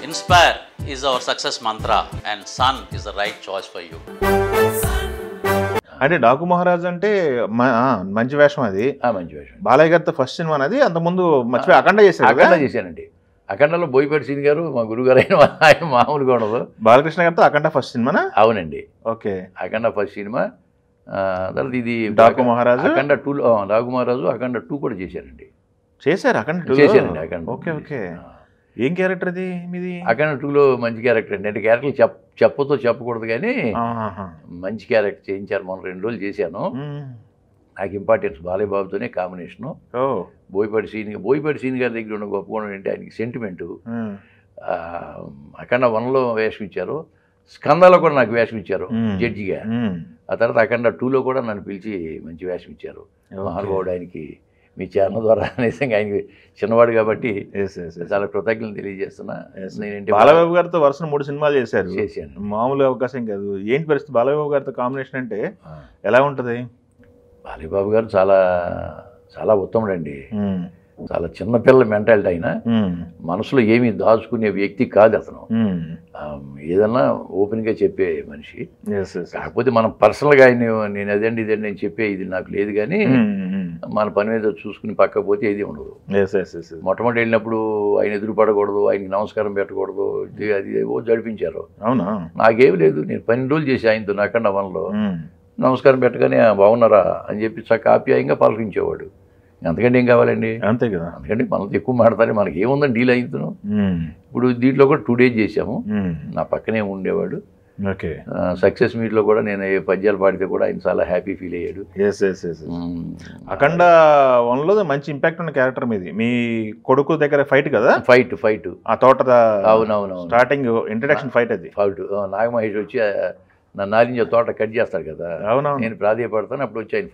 Inspire is our success mantra and Sun is the right choice for you. అంటే డాకు మహారాజ్ అంటే మంచి వేషం అది. మంచి వేషం. బాలయ్య గారితో ఫస్ట్ సినిమా అది. అంతకుముందు మర్చిపోయి అఖండ చేశారు. అఖండ చేశానండి. అఖండలో బోయపాటి సీన్ గారు మా గురుగారు అయిన ఆయన మామూలుగా ఉండదు. బాలకృష్ణ గారితో అఖండ ఫస్ట్ సినిమానా? అవునండి. ఓకే. అఖండ ఫస్ట్ సినిమా. తర్వాత ఇది డాకు మహారాజు, అఖండ 2లో డాకు మహారాజు అఖండ 2 కూడా చేశానండి. చేశారు అఖండ 2 చేశానండి. అఖండ. Okay okay. ఏం క్యారెక్టర్ అది మీది? అఖండ 2లో మంచి క్యారెక్టర్ అండి. అంటే క్యారెక్టర్ చెప్పకూడదు కానీ మంచి క్యారెక్టర్ చేయించారు. మొన్న 2 రోజులు చేశాను. నాకు ఇంపార్టెన్స్ బాలయ్య బాబుతోనే కాంబినేషను. బోయపాటి సీన్ గారి దగ్గర ఉన్న గొప్ప గుణం ఏంటి, ఆయనకి సెంటిమెంటు. అఖండ 1లో వేషం ఇచ్చారు, స్కందాలో కూడా నాకు వేషం ఇచ్చారు జడ్జిగా. ఆ తర్వాత అఖండ 2లో కూడా నన్ను పిలిచి మంచి వేషం ఇచ్చారు. మహానుభావుడు ఆయనకి మీ ఛానల్ ద్వారా నిజంగా ఆయనకి చిన్నవాడు కాబట్టి చాలా కృతజ్ఞతలు తెలియజేస్తున్నా. నేనంటే బాలబాబు గారితో వరుస 3 సినిమాలు చేశారు. చేశాను. మామూలు అవకాశం కాదు. ఏంటి పరిస్థితి? బాలబాబు గారితో కాంబినేషన్ అంటే ఎలా ఉంటుంది? బాలయ్య బాబు గారు చాలా చాలా ఉత్తముడండి. చాలా చిన్నపిల్లల మెంటాలిటీ. ఆయన మనసులో ఏమీ దాచుకునే వ్యక్తి కాదు అతను. ఏదన్నా ఓపెన్గా చెప్పే మనిషి. కాకపోతే మనం పర్సనల్గా ఆయన నేను అదండి ఇదండి నేను చెప్పే ఇది నాకు లేదు కానీ మన పని మీద చూసుకుని పక్క పోతే ఏది ఉండదు. మొట్టమొదటి వెళ్ళినప్పుడు ఆయన ఎదురు పడకూడదు, ఆయనకి నమస్కారం పెట్టకూడదు, అది జడిపించారు. అవునా? నాకేం లేదు. నేను 12 రోజులు చేసి ఆయనతో అఖండ 1లో నమస్కారం పెట్టగానే బాగున్నారా అని చెప్పి ఆప్యాయంగా పలకరించేవాడు. అంతకంటే ఏం కావాలండి? అంతే కదా. అందుకంటే మనతో ఎక్కువ మాడతానే మనకి ఏముందని డీల్ అవుతున్నాం. ఇప్పుడు దీంట్లో కూడా 2 days చేసాము. నా పక్కనే ఉండేవాడు. ఓకే. సక్సెస్ మీట్లో కూడా నేను ఏ పద్యాలు పాడితే కూడా ఆయన చాలా హ్యాపీ ఫీల్ అయ్యాడు. అఖండ 1లో మంచి ఇంపాక్ట్ ఉన్న క్యారెక్టర్ మీది. మీ కొడుకు దగ్గర ఫైట్ కదా? ఫైట్ ఆ తోట. అవునవును. స్టార్టింగ్ ఇంట్రడక్షన్ ఫైట్ అది. ఫైట్ నాగమహేష్ వచ్చి నా నారింజ తోట కట్ చేస్తాడు కదా. అవునవును. నేను ప్రాధేయపడతాను. అప్పుడు వచ్చి ఆయన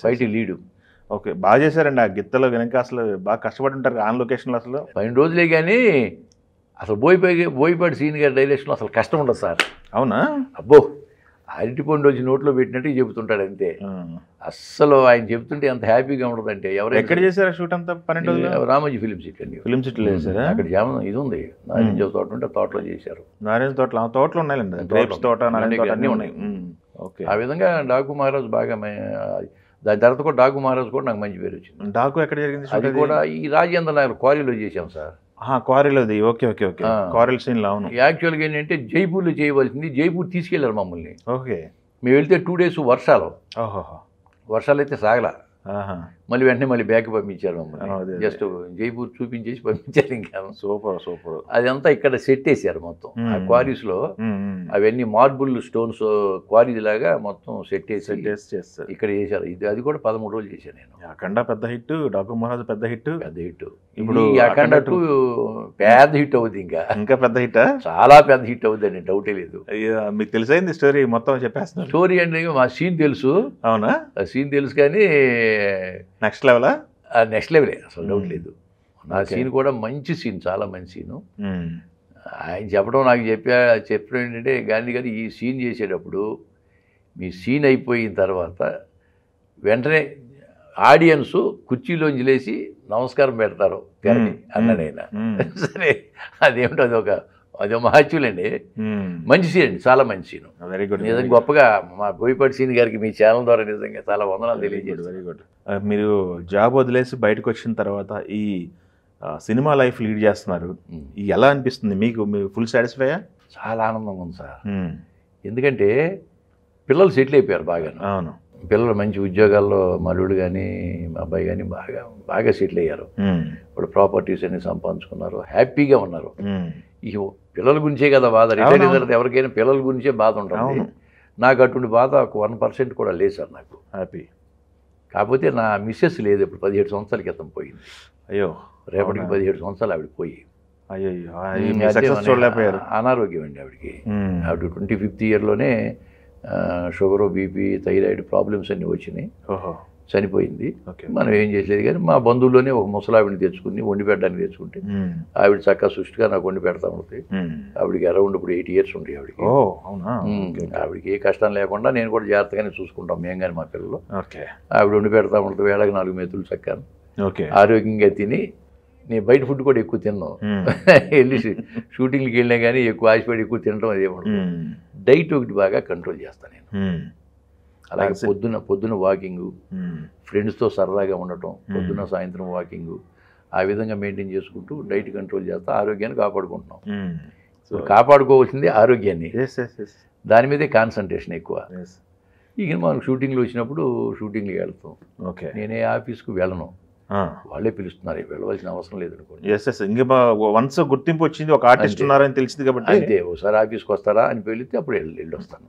ఫైట్ లీడు. ఓకే. బాగా చేశారండి. ఆ గిత్తలో వెనక అసలు బాగా కష్టపడి ఉంటారు ఆన్ లొకేషన్లో. అసలు 12 రోజులే కానీ అసలు బోయపాటి సీన్ గారి డైరెక్షన్లో అసలు కష్టం ఉండదు సార్. అవునా? అబ్బో, అరటిపండు వచ్చి నోట్లో పెట్టినట్టు చెబుతుంటాడు అంతే. అస్సలు ఆయన చెప్తుంటే ఎంత హ్యాపీగా ఉండదంటే. ఎవరు ఎక్కడ చేశారు షూట్ అంతా? 12 రోజులు రామోజీ ఫిలిం సిటీ అండి. ఫిలిం సిటీలో చేశారా? అక్కడ జామ ఇది ఉంది, నారింజ తోట ఉంటే తోటలో చేశారు. నారింజ తోటలో ఉన్నాయండి. గ్రేప్స్ తోట, నారింజ తోట అన్నీ ఉన్నాయి. ఓకే. ఆ విధంగా డాకు మహారాజు బాగా, దాని తర్వాత కూడా డాకు మహారాజు కూడా నాకు మంచి పేరు వచ్చింది. డాకు ఎక్కడ జరిగింది? అది కూడా ఈ రాజేంద్ర నగర్ క్వారీలో చేశాం సార్. క్వారీలోది. Okay okay okay. క్వారీల సీన్లో. అవును. యాక్చువల్గా ఏంటంటే జైపూర్లో చేయవలసింది, జైపూర్ తీసుకెళ్లారు మమ్మల్ని. ఓకే. మేము వెళ్తే 2 days వర్షాలు అయితే సాగలా. మళ్ళీ వెంటనే మళ్ళీ బ్యాక్ పంపించారు మమ్మల్ని. జస్ట్ జైపూర్ చూపించేసి పంపించారు. ఇంకా సూపర్. అదంతా ఇక్కడ సెట్ వేసారు మొత్తం. ఆ క్వారీస్లో అవన్నీ మార్బుల్ స్టోన్స్ క్వారీస్ లాగా మొత్తం సెట్ వేసి చేస్తారు. ఇక్కడ చేశారు. అది కూడా 13 రోజులు చేశాను నేను. అఖండ పెద్ద హిట్, డాకు మహారాజ్ పెద్ద హిట్. ఇప్పుడు అఖండ 2 పెద్ద హిట్ అవుతుంది. ఇంకా పెద్ద హిట్, చాలా పెద్ద హిట్ అవుతుందండి, డౌటే లేదు. మీకు తెలిసైంది స్టోరీ మొత్తం చెప్పేస్తున్నారు. స్టోరీ అంటే మా సీన్ తెలుసు. అవునా? సీన్ తెలుసు కానీ నెక్స్ట్ లెవెలా? నెక్స్ట్ లెవెలే, అసలు డౌట్ లేదు. నా సీన్ కూడా మంచి సీన్, చాలా మంచి సీను. ఆయన చెప్పడం నాకు చెప్పడం ఏంటంటే, గాంధీ గారు ఈ సీన్ చేసేటప్పుడు మీ సీన్ అయిపోయిన తర్వాత వెంటనే ఆడియన్స్ కుర్చీలోంచి లేచి నమస్కారం పెడతారు తెరని అన్ననైనా. సరే, అదేమిటో అదో మహత్యులండి. మంచి సీన్ అండి, చాలా మంచి సీన్. Very good. నిజంగా గొప్పగా మా బోయపాటి సీన్ గారికి మీ ఛానల్ ద్వారా నిజంగా చాలా వందనాలు తెలియజేయండి. Very good. మీరు జాబ్ వదిలేసి బయటకు వచ్చిన తర్వాత ఈ సినిమా లైఫ్ లీడ్ చేస్తున్నారు. ఎలా అనిపిస్తుంది మీకు? మీరు ఫుల్ సాటిస్ఫైయా? చాలా ఆనందంగా ఉంది సార్. ఎందుకంటే పిల్లలు సెటిల్ అయిపోయారు బాగా. అవును. పిల్లలు మంచి ఉద్యోగాల్లో, మల్లుడు కానీ మా అబ్బాయి కానీ బాగా సెటిల్ అయ్యారు. ఇప్పుడు ప్రాపర్టీస్ అన్ని సంపాదించుకున్నారు, హ్యాపీగా ఉన్నారు. ఈ పిల్లల గురించే కదా బాధ. రిటైర్ అయిన తర్వాత ఎవరికైనా పిల్లల గురించే బాధ ఉంటుంది. నాకు అటువంటి బాధ 1% కూడా లేదు సార్. నాకు హ్యాపీ. కాకపోతే నా మిస్సెస్ లేదు. ఇప్పుడు 17 సంవత్సరాల క్రితం పోయింది. అయ్యో, రేపటికి 17 సంవత్సరాలు ఆవిడ పోయి. అయ్యో, అనారోగ్యం అండి ఆవిడకి. ఆవిడ 25th yearలోనే షుగరు, బీపీ, థైరాయిడ్ ప్రాబ్లమ్స్ అన్నీ వచ్చినాయి. చనిపోయింది. మనం ఏం చేసేది కానీ మా బంధువుల్లోనే ఒక ముసలావిడిని తెచ్చుకుని వండి పెట్టడానికి తెచ్చుకుంటే ఆవిడ చక్కగా సృష్టిగా నాకు వండి పెడతా ఉంటుంది. ఆవిడకి అరౌండ్ ఇప్పుడు 8 years ఉంది ఆవిడకి. ఆవిడకి ఏ కష్టం లేకుండా నేను కూడా జాగ్రత్తగానే చూసుకుంటాం మేము కానీ మా పిల్లలు. ఆవిడ వండి పెడతా ఉంటుంది. వేళకి 4 మెతులు చక్కగా ఆరోగ్యంగా తిని నేను బయట ఫుడ్ కూడా ఎక్కువ తిన్నాను. వెళ్ళి షూటింగ్కి వెళ్ళినా కానీ ఎక్కువ ఆశపడి ఎక్కువ తినడం అదేమన్నా. డైట్ ఒకటి బాగా కంట్రోల్ చేస్తాను నేను. అలాగే పొద్దున వాకింగు, ఫ్రెండ్స్తో సరదాగా ఉండటం, పొద్దున సాయంత్రం వాకింగు, ఆ విధంగా మెయింటైన్ చేసుకుంటూ డైట్ కంట్రోల్ చేస్తా ఆరోగ్యాన్ని కాపాడుకుంటున్నాం. కాపాడుకోవాల్సింది ఆరోగ్యాన్ని, దాని మీదే కాన్సన్ట్రేషన్ ఎక్కువ. ఇక మనం షూటింగ్లు వచ్చినప్పుడు షూటింగ్కి వెళ్తాం. ఓకే, నేనే ఆఫీస్కు వెళ్ళను, వాళ్ళే పిలుస్తున్నారు, వెళ్ళవలసిన అవసరం లేదు అనుకోండి. ఇంకా వన్స్ గుర్తింపు వచ్చింది, ఒక ఆర్టిస్ట్ ఉన్నారని తెలిసింది కాబట్టి అంతే. ఒకసారి ఆఫీస్కి వస్తారా అని వెళితే అప్పుడు వెళ్ళి వస్తాను.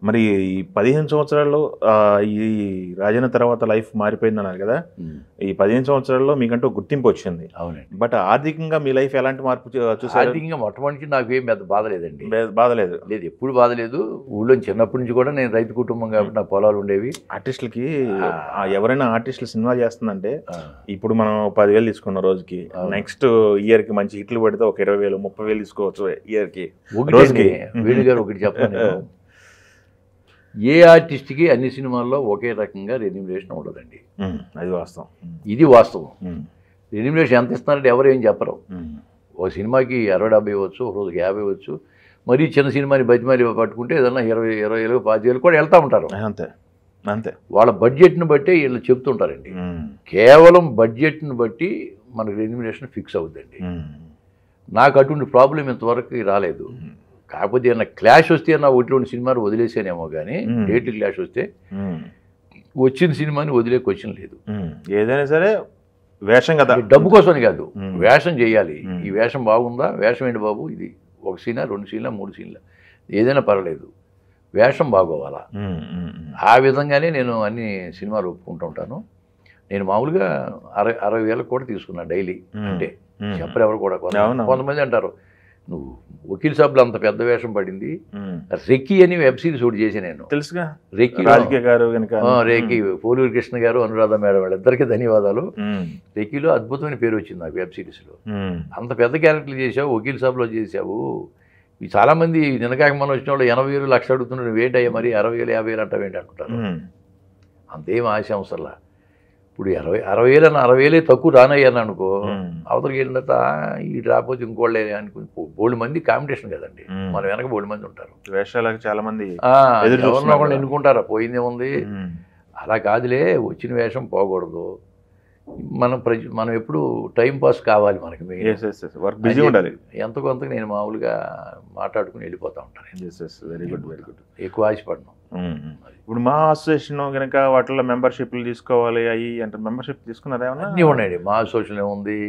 మరి ఈ 15 సంవత్సరాల్లో ఈ రాజన్న తర్వాత లైఫ్ మారిపోయింది అన్నారు కదా, ఈ 15 సంవత్సరాల్లో మీకంటూ గుర్తింపు వచ్చింది. అవునండి. బట్ ఆర్థికంగా మీ లైఫ్ ఎలాంటి మార్పు చూసారు? ఆర్థికంగా మొట్టమొదటి నాకు ఏం పెద్ద బాధ లేదండి. బాధ లేదు? లేదు, ఎప్పుడు బాధ లేదు. ఊళ్ళో చిన్నప్పటి నుంచి కూడా నేను రైతు కుటుంబం కాబట్టి నాకు పొలాలు ఉండేవి. ఆర్టిస్టులకి ఎవరైనా ఆర్టిస్టులు సినిమా చేస్తుందంటే ఇప్పుడు మనం 10,000 తీసుకున్న రోజుకి, నెక్స్ట్ ఇయర్కి మంచి హిట్లు పడితే ఒక 20,000 30,000 తీసుకోవచ్చు ఇయర్కి. రోజుకి వేణుగారు ఒకటి చెప్పాను, ఏ ఆర్టిస్ట్కి అన్ని సినిమాల్లో ఒకే రకంగా రెన్యూమరేషన్ ఉండదండి. అది వాస్తవం. ఇది వాస్తవం. రెన్యూమరేషన్ ఎంత ఇస్తున్నారంటే ఎవరు ఏం చెప్పరు. ఒక సినిమాకి 60-70 ఇవ్వచ్చు, ఒక రోజుకి 50 ఇవ్వచ్చు. మరీ చిన్న సినిమాని బతిమాలి పట్టుకుంటే ఏదన్నా 20,000 25,000 కూడా వెళ్తూ ఉంటారు. అంతే అంతే. వాళ్ళ బడ్జెట్ని బట్టే వీళ్ళు చెప్తుంటారండి. కేవలం బడ్జెట్ని బట్టి మనకు రెన్యూమరేషన్ ఫిక్స్ అవుతుందండి. నాకు అటువంటి ప్రాబ్లం ఇంతవరకు రాలేదు. కాకపోతే ఏమన్నా క్లాష్ వస్తే నా ఒకటి సినిమాని వదిలేసానేమో కానీ డేట్లు క్లాష్ వస్తే వచ్చిన సినిమాని వదిలే క్వశ్చన్ లేదు. ఏదైనా సరే వేషం కదా, డబ్బు కోసమని కాదు, వేషం చేయాలి. ఈ వేషం బాగుందా, వేషం ఏంటి బాబు, ఇది 1 సీనా 2 సీన్లా 3 సీన్లా ఏదైనా పర్వాలేదు, వేషం బాగోవాలా. ఆ విధంగానే నేను అన్ని సినిమాలు ఒప్పుకుంటూ ఉంటాను. నేను మామూలుగా 60,000 కూడా తీసుకున్నాను డైలీ. అంటే చెప్పరు ఎవరు కూడా. కొంతమంది అంటారు, నువ్వు వకీల్ సాబ్లో అంత పెద్ద వేషం పడింది. రెక్కీ అని వెబ్ సిరీస్ ఒకటి చేసి నేను, తెలుసుగా, రెక్కీ గారు, రెక్కీ పోలూరు కృష్ణ గారు, అనురాధ మేడం వాళ్ళిద్దరికీ ధన్యవాదాలు. రెక్కీలో అద్భుతమైన పేరు వచ్చింది నాకు వెబ్ సిరీస్లో. అంత పెద్ద క్యారెక్టర్లు చేసావు, వకీల్ సాబ్లో చేసావు. చాలామంది నిన్నకాక మనం వచ్చిన వాళ్ళు 80,000 లక్ష అడుగుతున్నారు, వేటయ్యా మరి 60,000 50,000 అంటావేంటి అంటుంటారు. అంతేం ఆశ అవసరంలా. ఇప్పుడు 60,000 60,000 తక్కువ రానయ్యాను అనుకో, అవతలకి వెళ్ళిన తర్వాత ఈ రాకపోతే ఇంకోళ్ళే అనుకుని బోల్డ్ మంది కాంపిటీషన్ కదండి, మన వెనక బోల్డ్ మంది ఉంటారు. వేషాలకు చాలా మంది ఎవరినో ఒకళ్ళు ఎన్నుకుంటారా, పోయిందేముంది. అలా కాదులే, వచ్చిన వేషం పోకూడదు. మనం ఎప్పుడు టైం పాస్ కావాలి మనకి, బిజీ ఉండాలి. ఎంతో కొంత నేను మామూలుగా మాట్లాడుకుని వెళ్ళిపోతూ ఉంటాను. Very good, very good. ఎక్కువ ఆశపడను. ఇప్పుడు మా అసోసియేషన్ కనుక వాటిలో మెంబర్షిప్లు తీసుకోవాలి అయ్యి అంటే మెంబర్షిప్ తీసుకున్నారా? అన్నీ ఉన్నాయండి. మా అసోసియేషన్ ఉంది,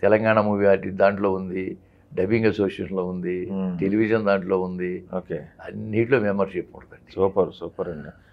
తెలంగాణ మూవీ ఆర్టిస్ట్ దాంట్లో ఉంది, డబ్బింగ్ అసోసియేషన్లో ఉంది, టెలివిజన్ దాంట్లో ఉంది. ఓకే, అన్నిట్లో మెంబర్షిప్ ఉంటుందండి. సూపర్ సూపర్ అండి.